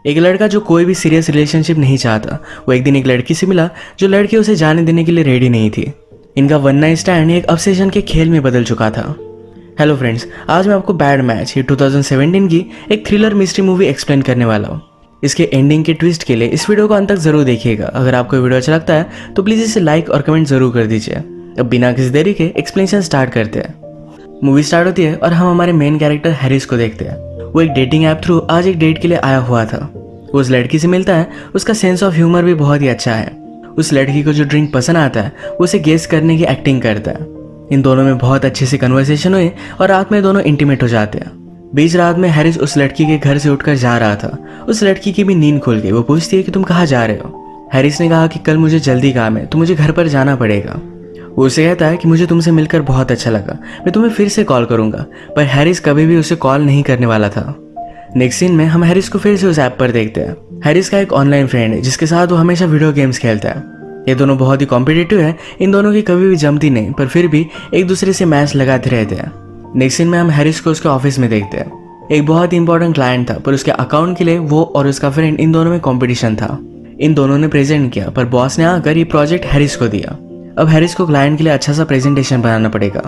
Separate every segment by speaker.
Speaker 1: एक लड़का जो कोई भी सीरियस रिलेशनशिप नहीं चाहता, वो एक दिन एक लड़की से मिला जो लड़की उसे जाने देने के लिए रेडी नहीं थी। इनका वन नाइट स्टैंड एक ऑब्सेशन के खेल में बदल चुका था। हेलो फ्रेंड्स, आज मैं आपको बैड मैच ये 2017 की एक थ्रिलर मिस्ट्री मूवी एक्सप्लेन करने वाला हूँ। इसके एंडिंग के ट्विस्ट के लिए इस वीडियो को अंत तक जरूर देखिएगा। अगर आपको वीडियो अच्छा लगता है तो प्लीज़ इसे लाइक और कमेंट जरूर कर दीजिए। अब बिना किसी देरी के एक्सप्लेनेशन स्टार्ट करते हैं। मूवी स्टार्ट होती है और हम हमारे मेन कैरेक्टर हैरिस को देखते हैं। वो एक डेटिंग ऐप थ्रू आज एक डेट के लिए आया हुआ था। वो उस लड़की से मिलता है, उसका सेंस ऑफ ह्यूमर भी बहुत ही अच्छा है। उस लड़की को जो ड्रिंक पसंद आता है वो उसे गेस करने की एक्टिंग करता है। इन दोनों में बहुत अच्छे से कन्वर्सेशन हुई और रात में दोनों इंटीमेट हो जाते हैं। बीच रात में हैरिस उस लड़की के घर से उठकर जा रहा था। उस लड़की की भी नींद खुल गई। वो पूछती है कि तुम कहाँ जा रहे हो। हैरिस ने कहा कि कल मुझे जल्दी काम है तो मुझे घर पर जाना पड़ेगा। वो उसे कहता है कि मुझे तुमसे मिलकर बहुत अच्छा लगा, मैं तुम्हें फिर से कॉल करूंगा। पर हैरिस कभी भी उसे कॉल नहीं करने वाला था। नेक्स्ट सीन में हम हैरिस को फिर से उस ऐप पर देखते हैं। हैरिस का एक ऑनलाइन फ्रेंड है जिसके साथ वो हमेशा वीडियो गेम्स खेलता है। ये दोनों बहुत ही कॉम्पिटिटिव है। इन दोनों की कभी भी जमती नहीं, पर फिर भी एक दूसरे से मैच लगाते रहते हैं। नेक्स्ट सीन में हम हैरिस को उसके ऑफिस में देखते हैं। एक बहुत ही इंपॉर्टेंट क्लाइंट था, पर उसके अकाउंट के लिए वो और उसका फ्रेंड इन दोनों में कॉम्पिटिशन था। इन दोनों ने प्रेजेंट किया, पर बॉस ने आकर ये प्रोजेक्ट हैरिस को दिया। अब हैरिस को क्लाइंट के लिए अच्छा सा प्रेजेंटेशन बनाना पड़ेगा।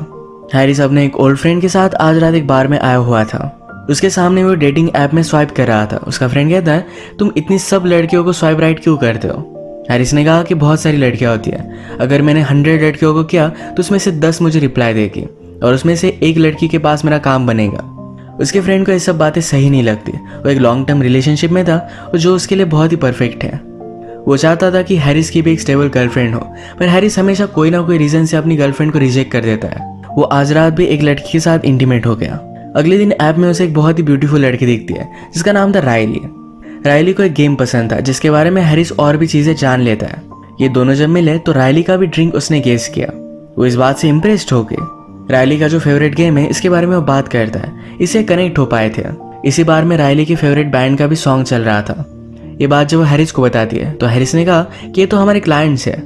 Speaker 1: हैरिस अपने एक ओल्ड फ्रेंड के साथ आज रात एक बार में आया हुआ था। उसके सामने वो डेटिंग ऐप में स्वाइप कर रहा था। उसका फ्रेंड कहता है, तुम इतनी सब लड़कियों को स्वाइप राइट क्यों करते हो। हैरिस ने कहा कि बहुत सारी लड़कियां होती हैं, अगर मैंने 100 लड़कियों को किया तो उसमें से 10 मुझे रिप्लाई देगी और उसमें से एक लड़की के पास मेरा काम बनेगा। उसके फ्रेंड को ये सब बातें सही नहीं लगती। वो एक लॉन्ग टर्म रिलेशनशिप में था और जो उसके लिए बहुत ही परफेक्ट है। वो चाहता था कि हैरिस की भी एक स्टेबल गर्लफ्रेंड हो, पर हैरिस हमेशा कोई ना कोई रीजन से अपनी गर्लफ्रेंड को रिजेक्ट कर देता है। वो आज रात भी एक लड़की के साथ इंटीमेट हो गया। अगले दिन ऐप में उसे एक बहुत ही ब्यूटीफुल लड़की दिखती है जिसका नाम था रायली। रायली को एक गेम पसंद था जिसके बारे में हैरिस और भी चीजें जान लेता है। ये दोनों जब मिले तो रायली का भी ड्रिंक उसने गेस किया। वो इस बात से इम्प्रेस्ड हो गई। रायली का जो फेवरेट गेम है इसके बारे में वो बात करता है, इससे कनेक्ट हो पाए थे। इसी बार में रायली की फेवरेट बैंड का भी सॉन्ग चल रहा था। ये बात जब वो हैरिस को बताती है तो हैरिस ने कहा कि ये तो हमारे क्लाइंट्स है,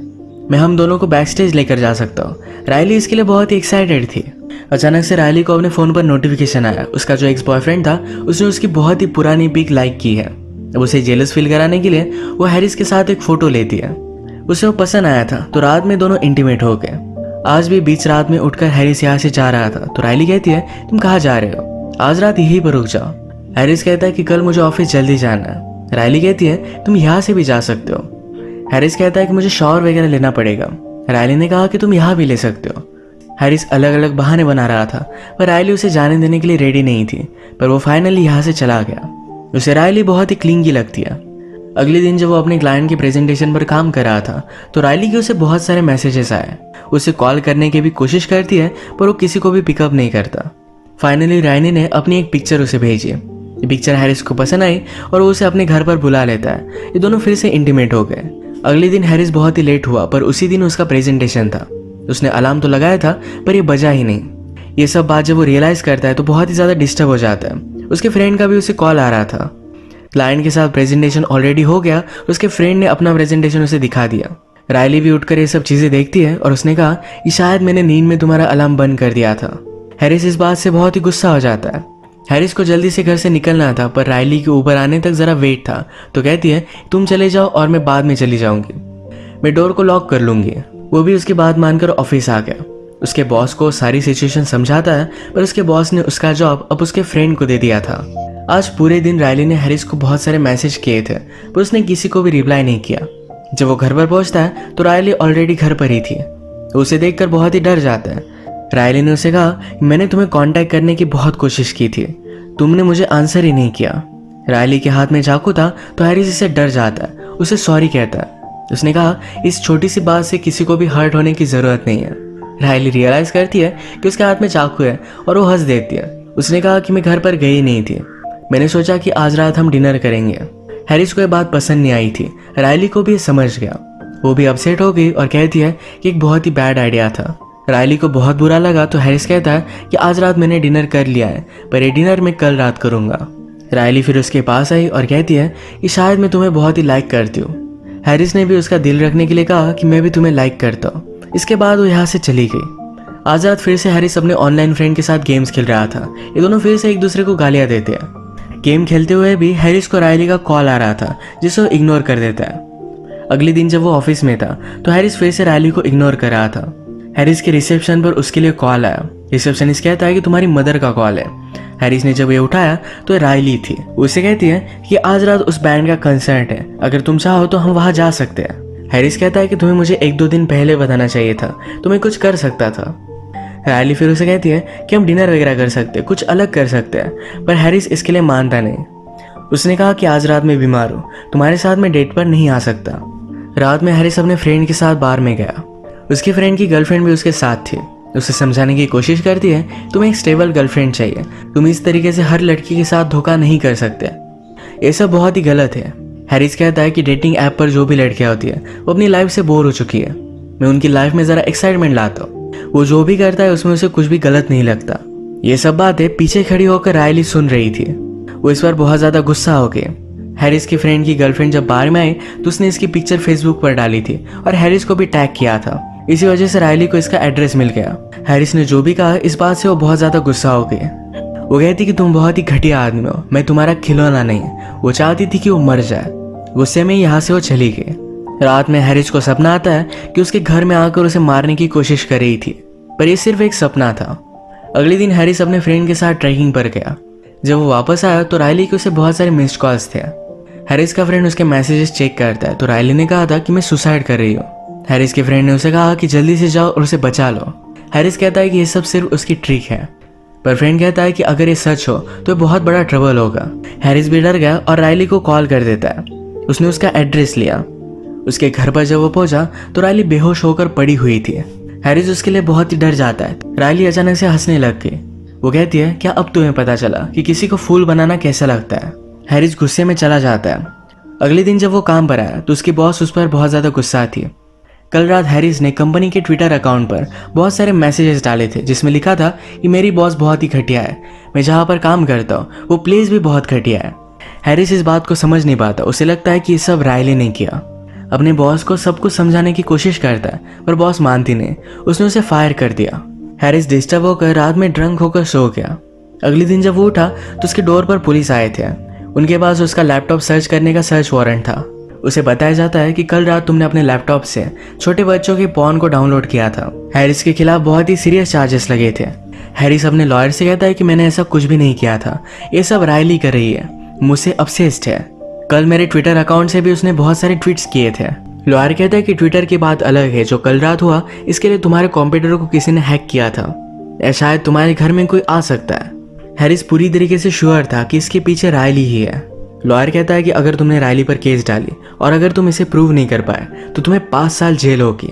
Speaker 1: मैं हम दोनों को बैक स्टेज लेकर जा सकता हूँ। रायली इसके लिए बहुत ही एक्साइटेड थी। अचानक से रायली को अपने फोन पर नोटिफिकेशन आया। उसका जो एक्स बॉयफ्रेंड था उसने उसकी बहुत ही पुरानी पिक लाइक की है। अब उसे जेलस फील कराने के लिए वो हैरिस के साथ एक फोटो लेती है। उसे वो पसंद आया था तो रात में दोनों इंटीमेट हो गए। आज भी बीच रात में उठकर हैरिस यहाँ से जा रहा था तो रायली कहती है, तुम कहाँ जा रहे हो, आज रात यहीं पर रुक जाओ। हैरिस कहता है कि कल मुझे ऑफिस जल्दी जाना है। रायली कहती है, तुम यहाँ से भी जा सकते हो। हैरिस कहता है कि मुझे शॉवर वगैरह लेना पड़ेगा। रायली ने कहा कि तुम यहाँ भी ले सकते हो। हैरिस अलग अलग बहाने बना रहा था, पर रायली उसे जाने देने के लिए रेडी नहीं थी। पर वो फाइनली यहाँ से चला गया। उसे रायली बहुत ही क्लिंगी लगती है। अगले दिन जब वो अपने क्लाइंट के प्रेजेंटेशन पर काम कर रहा था तो रायली के उसे बहुत सारे मैसेजेस आए। उसे कॉल करने की भी कोशिश करती है पर वो किसी को भी पिकअप नहीं करता। फाइनली रायली ने अपनी एक पिक्चर उसे भेजी। ये पिक्चर हैरिस को पसंद आई और वो उसे अपने घर पर बुला लेता है। ये दोनों फिर से इंटीमेट हो गए। अगले दिन हैरिस बहुत ही लेट हुआ, पर उसी दिन उसका प्रेजेंटेशन था। उसने अलार्म तो लगाया था पर ये बजा ही नहीं। ये सब बात जब वो रियलाइज करता है तो बहुत ही ज्यादा डिस्टर्ब हो जाता है। उसके फ्रेंड का भी उसे कॉल आ रहा था। क्लाइंट के साथ प्रेजेंटेशन ऑलरेडी हो गया। उसके फ्रेंड ने अपना प्रेजेंटेशन उसे दिखा दिया। रायली भी उठकर ये सब चीजें देखती है और उसने कहा कि शायद मैंने नींद में तुम्हारा अलार्म बंद कर दिया था। हैरिस इस बात से बहुत ही गुस्सा हो जाता है। हैरिस को जल्दी से घर से निकलना था, पर रायली के ऊपर आने तक जरा वेट था तो कहती है, तुम चले जाओ और मैं बाद में चली जाऊंगी, मैं डोर को लॉक कर लूंगी। वो भी उसकी बात मानकर ऑफिस आ गया। उसके बॉस को सारी सिचुएशन समझाता है, पर उसके बॉस ने उसका जॉब अब उसके फ्रेंड को दे दिया था। आज पूरे दिन रायली ने हैरिस को बहुत सारे मैसेज किए थे, पर उसने किसी को भी रिप्लाई नहीं किया। जब वो घर पर पहुंचता है तो रायली ऑलरेडी घर पर ही थी। उसे देखकर बहुत ही डर जाता है। रायली ने उसे कहा, मैंने तुम्हें कांटेक्ट करने की बहुत कोशिश की थी, तुमने मुझे आंसर ही नहीं किया। रायली के हाथ में चाकू था तो हैरिस इससे डर जाता है, उसे सॉरी कहता है। उसने कहा, इस छोटी सी बात से किसी को भी हर्ट होने की जरूरत नहीं है। रायली रियलाइज करती है कि उसके हाथ में चाकू है और वो हंस देती है। उसने कहा कि मैं घर पर गई नहीं थी, मैंने सोचा कि आज रात हम डिनर करेंगे। हैरिस को यह बात पसंद नहीं आई थी। रायली को भी समझ गया। वो भी अपसेट हो गई और कहती है कि एक बहुत ही बैड आइडिया था। रायली को बहुत बुरा लगा तो हैरिस कहता है कि आज रात मैंने डिनर कर लिया है, पर ये डिनर मैं कल रात करूंगा। रायली फिर उसके पास आई और कहती है कि शायद मैं तुम्हें बहुत ही लाइक करती हूँ। हैरिस ने भी उसका दिल रखने के लिए कहा कि मैं भी तुम्हें लाइक करता हूँ। इसके बाद वो यहाँ से चली गई। आज रात फिर से हैरिस अपने ऑनलाइन फ्रेंड के साथ गेम्स खेल रहा था। ये दोनों फिर से एक दूसरे को गालियां देते हैं। गेम खेलते हुए भी हैरिस को रायली का कॉल आ रहा था जिसे वो इग्नोर कर देता है। अगले दिन जब वो ऑफिस में था तो हैरिस फिर से रायली को इग्नोर कर रहा था। हैरिस के रिसेप्शन पर उसके लिए कॉल आया। रिसेप्शनिस्ट कहता है कि तुम्हारी मदर का कॉल है। हैरिस ने जब ये उठाया तो रायली थी। उसे कहती है कि आज रात उस बैंड का कंसर्ट है, अगर तुम चाहो तो हम वहां जा सकते हैं। हैरिस कहता है कि तुम्हें मुझे 1-2 दिन पहले बताना चाहिए था, तुम्हें कुछ कर सकता था। रायली फिर उसे कहती है कि हम डिनर वगैरह कर सकते हैं, कुछ अलग कर सकते हैं, पर हैरिस इसके लिए मानता नहीं। उसने कहा कि आज रात मैं बीमार हूँ, तुम्हारे साथ मैं डेट पर नहीं आ सकता। रात में हैरिस अपने फ्रेंड के साथ बार में गया। उसकी फ्रेंड की गर्लफ्रेंड भी उसके साथ थी। उसे समझाने की कोशिश करती है तुम्हें एक स्टेबल गर्लफ्रेंड चाहिए, तुम इस तरीके से हर लड़की के साथ धोखा नहीं कर सकते, ये सब बहुत ही गलत है। हैरिस कहता है कि डेटिंग ऐप पर जो भी लड़कियां होती है वो अपनी लाइफ से बोर हो चुकी है, मैं उनकी लाइफ में जरा एक्साइटमेंट लाता हूँ, वो जो भी करता है उसमें उसे कुछ भी गलत नहीं लगता। ये सब बातें पीछे खड़ी होकर रायली सुन रही थी। वो इस बार बहुत ज्यादा गुस्सा हो गई। हैरिस की फ्रेंड की गर्लफ्रेंड जब बार में आई तो उसने इसकी पिक्चर फेसबुक पर डाली थी और हैरिस को भी टैग किया था। इसी वजह से रायली को इसका एड्रेस मिल गया। हैरिस ने जो भी कहा इस बात से वो बहुत ज्यादा गुस्सा हो गई। वो कहती कि तुम बहुत ही घटिया आदमी हो, मैं तुम्हारा खिलौना नहीं। वो चाहती थी कि वो मर जाए। गुस्से में यहाँ से वो चली गई। रात में हैरिस को सपना आता है कि उसके घर में आकर उसे मारने की कोशिश कर रही थी, पर यह सिर्फ एक सपना था। अगले दिन हैरिस अपने फ्रेंड के साथ ट्रैकिंग पर गया। जब वो वापस आया तो रायली के उसे बहुत सारे मिस्ड कॉल्स थे। हैरिस का फ्रेंड उसके मैसेजेस चेक करता है तो रायली ने कहा था कि मैं सुसाइड कर रही हूँ। हैरिस के फ्रेंड ने उसे कहा कि जल्दी से जाओ और उसे बचा लो। हैरिस कहता है कि ये सब सिर्फ उसकी ट्रिक है, पर फ्रेंड कहता है कि अगर ये सच हो तो बहुत बड़ा ट्रबल होगा। हैरिस भी डर गया और रायली को कॉल कर देता है। उसने उसका एड्रेस लिया। उसके घर पर जब वो पहुंचा तो रायली बेहोश होकर पड़ी हुई थी। हैरिस उसके लिए बहुत ही डर जाता है। रायली अचानक से हंसने लग गई। वो कहती है क्या अब तुम्हें पता चला कि किसी को फूल बनाना कैसा लगता है। हैरिस गुस्से में चला जाता है। अगले दिन जब वो काम पर आया तो उसकी बॉस उस पर बहुत ज्यादा गुस्सा थी। कल रात हैरिस ने कंपनी के ट्विटर अकाउंट पर बहुत सारे मैसेजेस डाले थे जिसमें लिखा था कि मेरी बॉस बहुत ही घटिया है, मैं जहाँ पर काम करता हूँ वो प्लेस भी बहुत घटिया है। हैरिस इस बात को समझ नहीं पाता। उसे लगता है कि ये सब रायली ने किया। अपने बॉस को सब कुछ समझाने की कोशिश करता है पर बॉस मानती नहीं। उसने उसे फायर कर दिया। हैरिस डिस्टर्ब होकर रात में ड्रंक होकर सो गया। अगले दिन जब वो उठा तो उसके डोर पर पुलिस आए थे। उनके पास उसका लैपटॉप सर्च करने का सर्च वारंट था। उसे बताया जाता है कि कल रात तुमने अपने लैपटॉप से छोटे बच्चों के पॉर्न को डाउनलोड किया था। हैरिस के खिलाफ बहुत ही सीरियस चार्जेस लगे थे। हैरिस अपने लॉयर से कहता है कि मैंने ऐसा कुछ भी नहीं किया था, ये सब रायली कर रही है, मुझसे ऑब्सेस्ड है। कल मेरे ट्विटर अकाउंट से भी उसने बहुत सारे ट्वीट्स किए थे। लॉयर कहता है कि ट्विटर की बात अलग है, जो कल रात हुआ इसके लिए तुम्हारे कंप्यूटर को किसी ने हैक किया था, या शायद तुम्हारे घर में कोई आ सकता है। हैरिस पूरी तरीके से श्योर था कि इसके पीछे रायली ही है। लॉयर कहता है कि अगर तुमने रायली पर केस डाली और अगर तुम इसे प्रूव नहीं कर पाए तो तुम्हें 5 साल जेल होगी।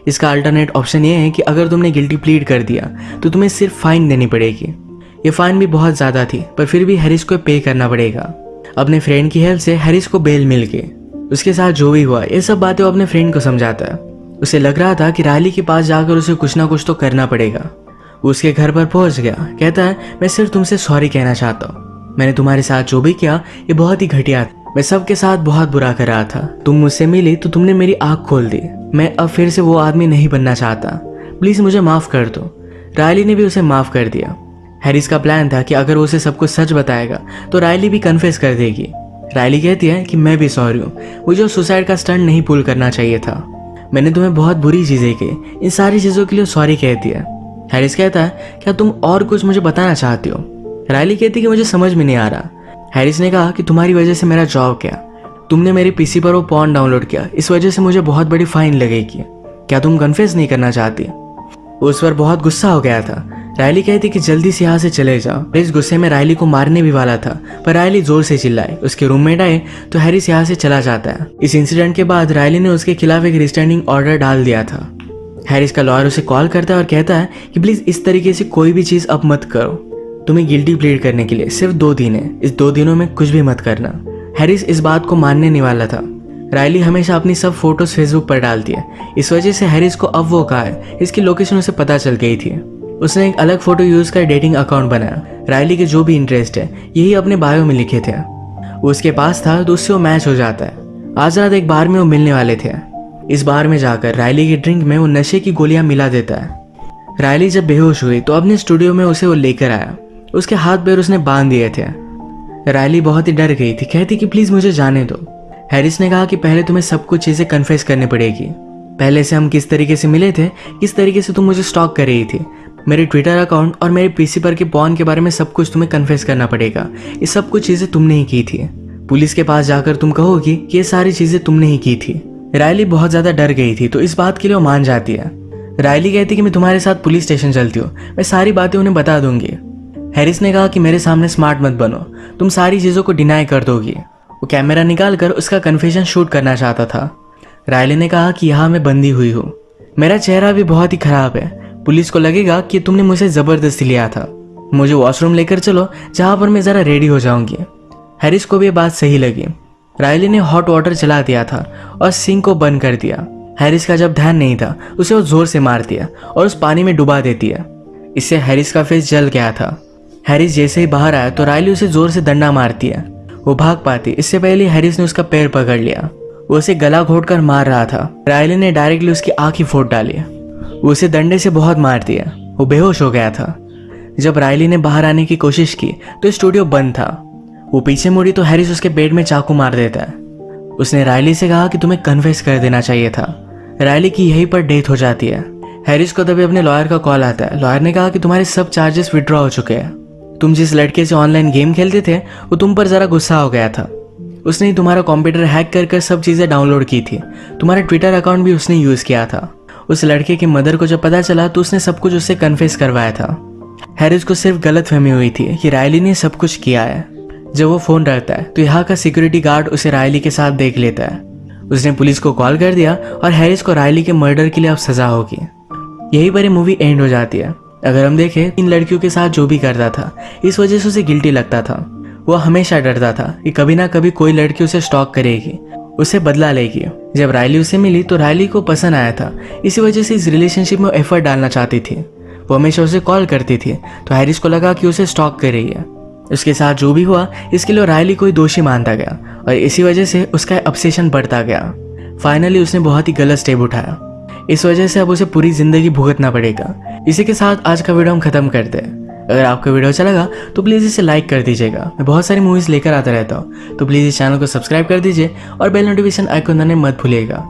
Speaker 1: इसका अल्टरनेट ऑप्शन ये है कि अगर तुमने गिल्टी प्लीड कर दिया तो तुम्हें सिर्फ फाइन देनी पड़ेगी। ये फाइन भी बहुत ज्यादा थी पर फिर भी हैरिस को पे करना पड़ेगा। अपने फ्रेंड की हेल्प से हैरिस को बेल मिल गई। उसके साथ जो भी हुआ ये सब बातें वो अपने फ्रेंड को समझाता है। उसे लग रहा था कि रायली के पास जाकर उसे कुछ ना कुछ तो करना पड़ेगा। वो उसके घर पर पहुंच गया। कहता है मैं सिर्फ तुमसे सॉरी कहना चाहता हूँ, मैंने तुम्हारे साथ जो भी किया ये बहुत ही घटिया था, मैं सबके साथ बहुत बुरा कर रहा था। तुम मुझसे मिली तो तुमने मेरी आंख खोल दी, मैं अब फिर से वो आदमी नहीं बनना चाहता, प्लीज मुझे माफ कर दो। रायली ने भी उसे माफ कर दिया। हैरिस का प्लान था कि अगर वो उसे सब कुछ सच बताएगा तो रायली भी कन्फेस कर देगी। रायली कहती है कि मैं भी सॉरी हूँ, मुझे सुसाइड का स्टंट नहीं पुल करना चाहिए था, मैंने तुम्हें बहुत बुरी चीजें की, इन सारी चीजों के लिए सॉरी कहती है। हैरिस कहता है क्या तुम और कुछ मुझे बताना चाहती हो। रायली कहती कि मुझे समझ में नहीं आ रहा। हैरिस ने कहा कि तुम्हारी वजह से मेरा जॉब गया, तुमने मेरे पीसी पर वो पॉर्न डाउनलोड किया, इस वजह से मुझे बहुत बड़ी फाइन लगेगी, क्या तुम कन्फेस नहीं करना चाहती। वो उस पर बहुत गुस्सा हो गया था। रायली कहती कि जल्दी से यहाँ से चले जाओ। इस गुस्से में रायली को मारने भी वाला था पर रायली जोर से चिल्लाई। उसके रूममेट आए तो हैरिस यहाँ से चला जाता है। इस इंसिडेंट के बाद रायली ने उसके खिलाफ एक रिस्टैंडिंग ऑर्डर डाल दिया था। हैरिस का लॉयर उसे कॉल करता है और कहता है कि प्लीज इस तरीके से कोई भी चीज अब मत करो, तुम्हें गिल्टी प्लीड करने के लिए सिर्फ 2 दिन है, इस 2 दिनों में कुछ भी मत करना। हैरिस इस बात को मानने नहीं वाला था। रायली हमेशा अपनी सब फोटोज फेसबुक पर डालती है, इस वजह से हैरिस को अब वो कहा है इसकी लोकेशन उसे पता चल गई थी। उसने एक अलग फोटो यूज कर डेटिंग अकाउंट बनाया। रायली के जो भी इंटरेस्ट है यही अपने बायो में लिखे थे। वो उसके पास था तो उससे वो मैच हो जाता है। आज रात एक बार में वो मिलने वाले थे। इस बार में जाकर रायली की ड्रिंक में वो नशे की गोलियां मिला देता है। रायली जब बेहोश हुई तो अपने स्टूडियो में उसे वो लेकर आया। उसके हाथ पैर उसने बांध दिए थे। रायली बहुत ही डर गई थी, कहती कि प्लीज मुझे जाने दो। हैरिस ने कहा कि पहले तुम्हें सब कुछ चीजें कन्फेस करनी पड़ेगी। पहले से हम किस तरीके से मिले थे, किस तरीके से तुम मुझे स्टॉक कर रही थी, मेरे ट्विटर अकाउंट और मेरे पीसी पर के पॉन के बारे में सब कुछ तुम्हें कन्फेस करना पड़ेगा। ये सब कुछ चीजें तुमने ही की थी। पुलिस के पास जाकर तुम कहोगी कि ये सारी चीजें तुमने ही की थी। रायली बहुत ज्यादा डर गई थी, तो इस बात के लिए वो मान जाती है। रायली कहती कि मैं तुम्हारे साथ पुलिस स्टेशन चलती हूँ, मैं सारी बातें उन्हें बता दूंगी। हैरिस ने कहा कि मेरे सामने स्मार्ट मत बनो, तुम सारी चीजों को डिनाई कर दोगी। वो कैमरा निकाल कर उसका कन्फेशन शूट करना चाहता था। रायली ने कहा कि यहाँ मैं बंदी हुई हूँ, मेरा चेहरा भी बहुत ही खराब है, पुलिस को लगेगा कि तुमने मुझे जबरदस्ती लिया था। मुझे वॉशरूम लेकर चलो जहाँ पर मैं जरा रेडी हो जाऊंगी। हैरिस को भी ये बात सही लगी। रायली ने हॉट वाटर चला दिया था और सिंक को बंद कर दिया। हैरिस का जब ध्यान नहीं था उसे वो जोर से मारती है और उस पानी में डुबा देती है। इससे हैरिस का फेस जल गया था। हैरिस जैसे ही बाहर आया तो रायली उसे जोर से डंडा मारती है। वो भाग पाती, इससे पहले हैरिस ने उसका पैर पकड़ लिया। वो उसे गला घोट कर मार रहा था। रायली ने डायरेक्टली उसकी आंख ही फोड़ डाली। वो उसे डंडे से बहुत मारती है। वो बेहोश हो गया था। जब रायली ने बाहर आने की कोशिश की तो स्टूडियो बंद था। वो पीछे मुड़ी तो हैरिस उसके पेट में चाकू मार देता है। उसने रायली से कहा कि तुम्हें कन्फेस कर देना चाहिए था। रायली की यहीं पर डेथ हो जाती है। हैरिस को तभी अपने लॉयर का कॉल आता है। लॉयर ने कहा कि तुम्हारे सब चार्जेस विड्रॉ हो चुके हैं। तुम जिस लड़के से ऑनलाइन गेम खेलते थे वो तुम पर जरा गुस्सा हो गया था। उसने ही तुम्हारा कंप्यूटर हैक कर सब चीजें डाउनलोड की थी। तुम्हारा ट्विटर अकाउंट भी उसने यूज किया था। उस लड़के की मदर को जब पता चला तो उसने सब कुछ उससे कन्फेस करवाया था। हैरिस को सिर्फ गलतफहमी हुई थी कि रायली ने सब कुछ किया है। जब वो फोन रखता है तो यहाँ का सिक्योरिटी गार्ड उसे रायली के साथ देख लेता है। उसने पुलिस को कॉल कर दिया और हैरिस को रायली के मर्डर के लिए अब सजा होगी। यही पर मूवी एंड हो जाती है। अगर हम देखें इन लड़कियों के साथ जो भी करता था इस वजह से उसे गिल्टी लगता था। वो हमेशा डरता था कि कभी ना कभी कोई लड़की उसे स्टॉक करेगी, उसे बदला लेगी। जब रायली उसे मिली तो रायली को पसंद आया था, इसी वजह से इस रिलेशनशिप में एफर्ट डालना चाहती थी। वो हमेशा उसे कॉल करती थी तो हैरिस को लगा कि उसे स्टॉक कर रही है। उसके साथ जो भी हुआ इसके लिए रायली को दोषी मानता गया और इसी वजह से उसका ऑब्सेशन बढ़ता गया। फाइनली उसने बहुत ही गलत स्टेप उठाया। इस वजह से अब उसे पूरी जिंदगी भुगतना पड़ेगा। इसी के साथ आज का वीडियो हम खत्म करते हैं। अगर आपको वीडियो अच्छा लगा तो प्लीज़ इसे लाइक कर दीजिएगा। मैं बहुत सारी मूवीज़ लेकर आता रहता हूँ, तो प्लीज़ इस चैनल को सब्सक्राइब कर दीजिए और बेल नोटिफिकेशन आइकन दबाना मत भूलिएगा।